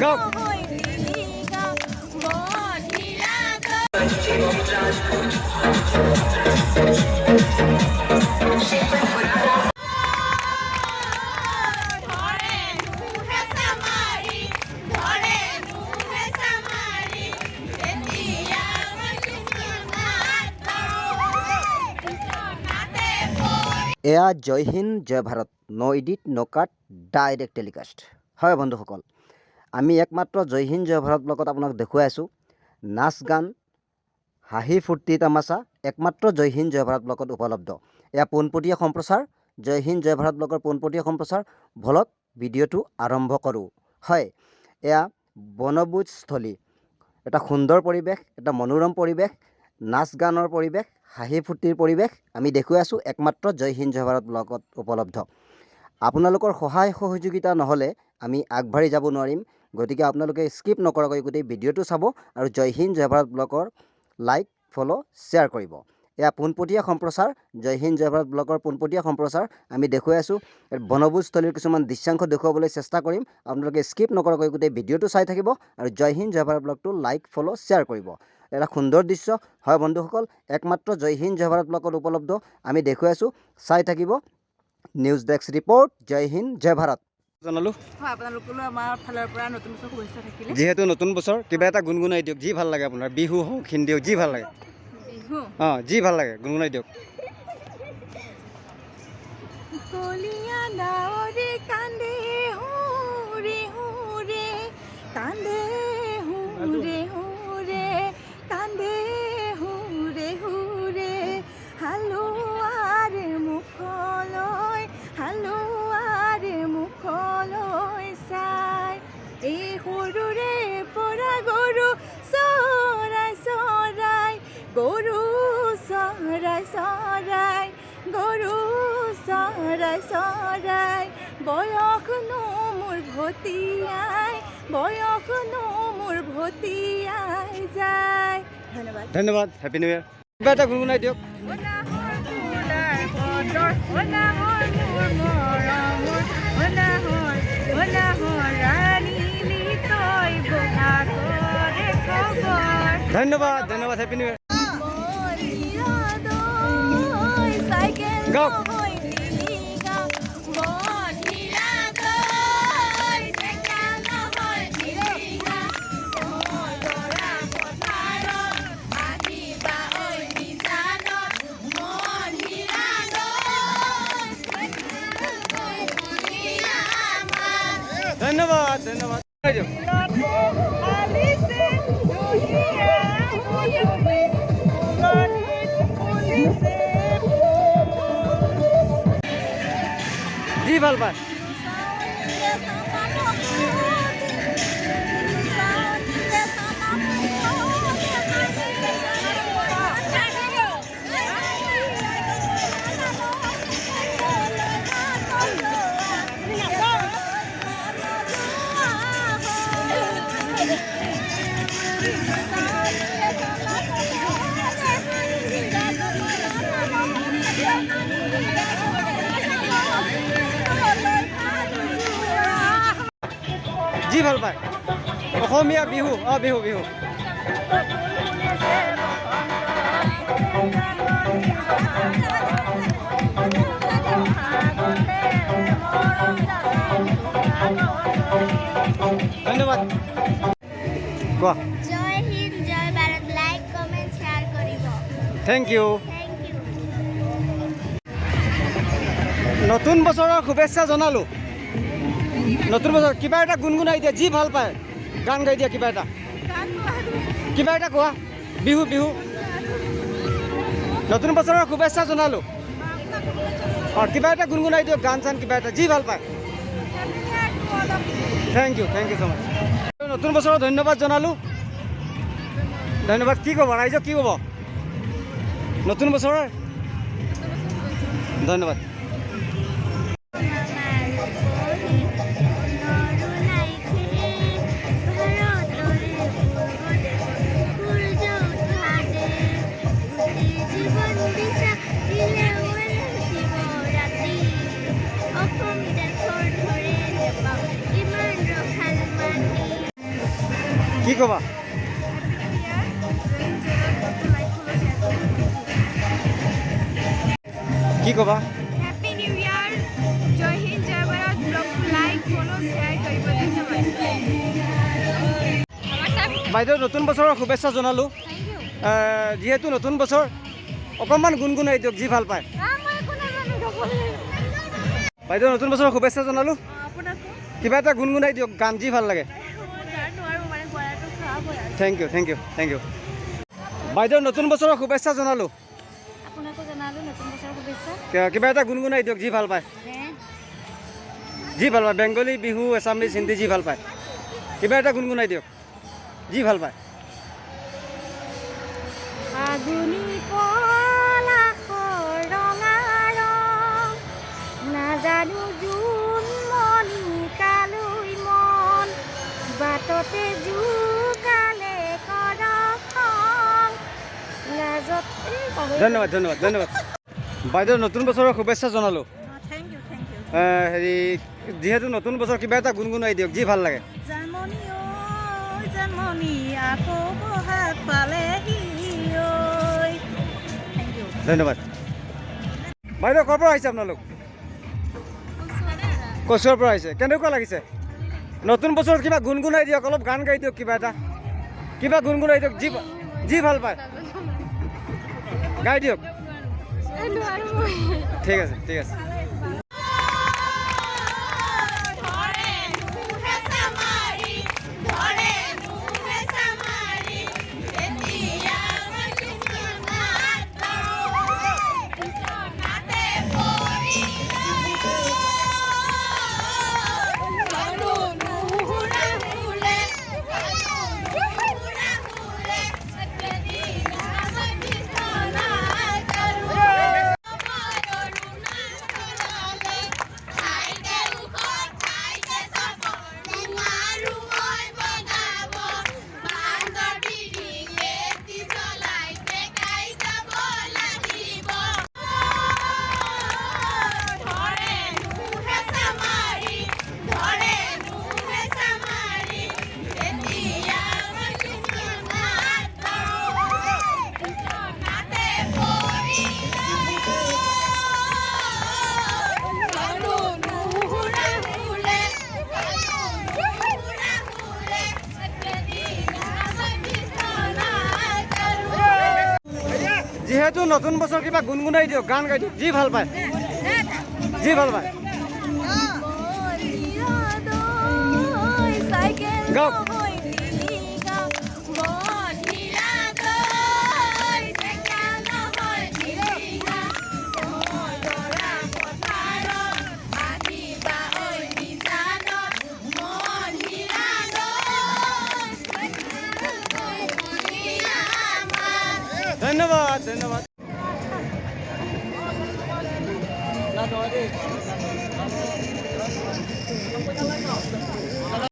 গাওক এয়া জয় হিন্দ জয় ভাৰত নো এডিট নো কাট direct telecast হয় বন্ধুসকল আমি একমাত্ৰ জয় হিন্দ জয় ভাৰত ব্লগত আপোনাক দেখুৱাই আছোঁ নাচ গান হাঁহি ফূৰ্তি তামাচা একমাত্ৰ জয় হিন্দ জয় ভাৰত ব্লগত উপলব্ধ এয়া পোনপটীয়া সম্প্ৰচাৰ জয় হিন্দ জয় ভাৰত ব্লগৰ পোনপটীয়া সম্প্ৰচাৰ ভলক ভিডিঅ'টো আৰম্ভ কৰোঁ হয় এয়া বনভোজস্থলী এটা সুন্দৰ পৰিৱেশ এটা মনোৰম পৰিৱেশ নাচ গানৰ পৰিৱেশ হাঁহি ফূৰ্তিৰ পৰিৱেশ আমি দেখুৱাই আছোঁ একমাত্ৰ জয় হিন্দ জয় ভাৰত ব্লগত উপলব্ধ আপোনালোকৰ সহায় সহযোগিতা নহ'লে আমি আগবাঢ়ি যাব নোৱাৰিম গতিকে আপোনালোকে স্কিপ নকৰাকৈ গোটেই ভিডিঅ'টো চাব আৰু জয় হিন্দ জয় ভাৰত ব্লগৰ লাইক ফ'ল' শ্বেয়াৰ কৰিব এয়া পোনপটীয়া সম্প্ৰচাৰ জয় হিন্দ জয় ভাৰত ব্লগৰ পোনপটীয়া সম্প্ৰচাৰ আমি দেখুৱাই আছোঁ বনভোজস্থলীৰ কিছুমান দৃশ্যাংশ দেখুৱাবলৈ চেষ্টা কৰিম আপোনালোকে স্কিপ নকৰাকৈ গোটেই ভিডিঅ'টো চাই থাকিব আৰু জয় হিন্দ জয় ভাৰত ব্লগটো লাইক ফ'ল' শ্বেয়াৰ কৰিব এটা সুন্দৰ দৃশ্য হয় বন্ধুসকল একমাত্ৰ জয় হিন্দ জয় ভাৰত ব্লগত উপলব্ধ আমি দেখুৱাই আছোঁ চাই থাকিব নিউজ ডেস্ক ৰিপৰ্ট জয় হিন্দ জয় ভাৰত জনালোঁ হয় আপোনালোকলৈ আমাৰ ফালৰ পৰা নতুন বছৰ শুভেচ্ছা থাকিলে যিহেতু নতুন বছৰ কিবা এটা গুণগুণাই দিয়ক যি ভাল লাগে আপোনাৰ বিহু হওক হিন্দী হওক যি ভাল লাগে বিহু অঁ যি ভাল লাগে গুণগুণাই দিয়ক কলিয়া ডাৱৰে কান্দে হুৰে হুৰে কান্দে হুৰে হুৰে কান্দে হুৰে হুৰে হালোৱাৰে মুখলৈ চাই এই সৰুৰে পৰা গৰু চৰাই চৰাই গৰু চৰাই চৰাই গৰু চৰাই চৰাই বয়সনো মোৰ ভটিয়াই যায় ধন্যবাদ ধন্যবাদ হেপী নিউ ইয়াৰ কিবা এটা গুণগুণাই দিয়ক ধন্যবাদ ধন্যবাদ হেপী নিউ ইয়াৰ গাওক ধন্যবাদ ধন্যবাদ যি ভাল পায় যি ভাল পায় অসমীয়া বিহু বিহু বিহু ধন্যবাদ কোৱা জয় হিন্দ জয় ভাৰত লাইক কমেন্ট শেয়াৰ কৰিব থেংক ইউ নতুন বছৰৰ শুভেচ্ছা জনালোঁ নতুন বছৰ কিবা এটা গুণগুণাই দিয়া যি ভাল পায় গান গাই দিয়া কিবা এটা কোৱা বিহু বিহু নতুন বছৰৰ শুভেচ্ছা জনালোঁ অঁ কিবা এটা গুণগুণাই দিয়ক গান চান কিবা এটা যি ভাল পায় থেংক ইউ ছ' মাছ নতুন বছৰৰ ধন্যবাদ জনালোঁ ধন্যবাদ কি ক'ব ৰাইজক কি ক'ব নতুন বছৰৰ ধন্যবাদ কি ক'বা? কি ক'বা? হ্যাপি নিউ ইয়াৰ, জয় হিন্দ জয় ভাৰত। ব্লগটো লাইক ফলো শ্বেয়াৰ কৰিব, ধন্যবাদ। বাইদেউ নতুন বছৰৰ শুভেচ্ছা জনালোঁ। যিহেতু নতুন বছৰ অকণমান গুণগুণাই দিয়ক, যি ভাল পায়। বাইদেউ নতুন বছৰৰ শুভেচ্ছা জনালোঁ, কিবা এটা গুণগুণাই দিয়ক, গান যি ভাল লাগে। Thank you thank you thank you. বাইদেউ নতুন বছৰৰ শুভেচ্ছা জনালোঁ, আপোনাকো জনালোঁ নতুন বছৰৰ শুভেচ্ছা। কিবা এটা গুণগুণাই দিয়ক, যি ভাল পায়। যি ভাল পায়, বেংগলী, বিহু, এছামিজ, হিন্দী যি ভাল পায়, কিবা এটা গুণগুণাই দিয়ক, যি ভাল পায়। আগুনি পলাশৰ ৰঙা ৰং, নাজানো জোন মণি কালৈ মন, বাটতে জোকালে কৰখং, লাজত ধন্যবাদ ধন্যবাদ ধন্যবাদ। বাইদেউ নতুন বছৰৰ শুভেচ্ছা জনালোঁ। Thank you thank you. হেৰি যিহেতু নতুন বছৰ কিবা এটা গুণগুণাই দিয়ক, যি ভাল লাগে। জানমণি ঐ জানমণি, আকৌ বহাগ পালেহি ঐ। Thank you. ধন্যবাদ। বাইদেউ ক'ৰ পৰা আহিছে আপোনালোক? কচুৱাৰ পৰা আহিছে। কেনেকুৱা লাগিছে? নতুন বছৰত কিবা গুণগুণাই দিয়ক, অলপ গান গাই দিয়ক, কিবা এটা কিবা গুণগুণাই দিয়ক, যি যি ভাল পায় গাই দিয়ক। ঠিক আছে ঠিক আছে। যিহেতু নতুন বছৰ কিবা গুণগুণাই দিয়ক, গান গাই দিয়ক, যি ভাল পায় যি ভাল পায় গাওক। ধন্যবাদ ধন্যবাদ।